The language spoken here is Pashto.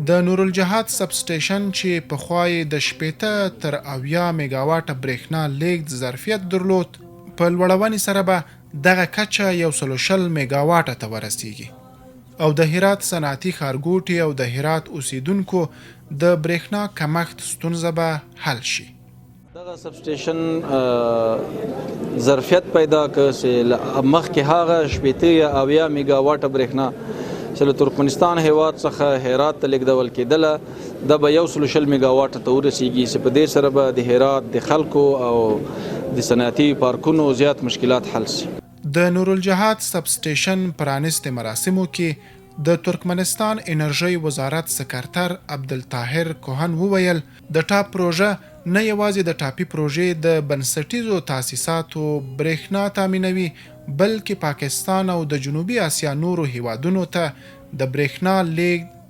د نورالجهاد سب سټیشن چې پخوا یې د 80 تر 90 میګاواټه برېښنا لیږد ظرفیت درلود، په لوړونې سره به دغه کچه 120 میګاواټه ته ورسیږي او د هرات صنعتي ښارګوټي او د هرات اوسیدونکو د برېښنا کمښت ستونزه به حل شي. دغه سب سټیشن ظرفیت پیدا کړ چې مخکې هغه 80 یا 90 میګاواټه برېښنا چې له ترکمنستان هیواد څخه هرات ته لیږدول کېدله دا به 120 میګاواټه ته ورسیږي چې په دې سره به د هرات د خلکو او د صنعتي پارکونو زیات مشکلات حل شي. د نورالجهاد سب سټیشن پرانیستې مراسمو کې د ترکمنستان انرژۍ وزارت سکرتر عبدالطاهر کوهن وویل د ټاپ پروژه نه یوازې د ټاپي پروژې د بنسټیزو تاسیساتو برېښنا تامینوي بلکې پاکستان او د جنوبي اسیا نورو هیوادونو ته د برېښنا لیږد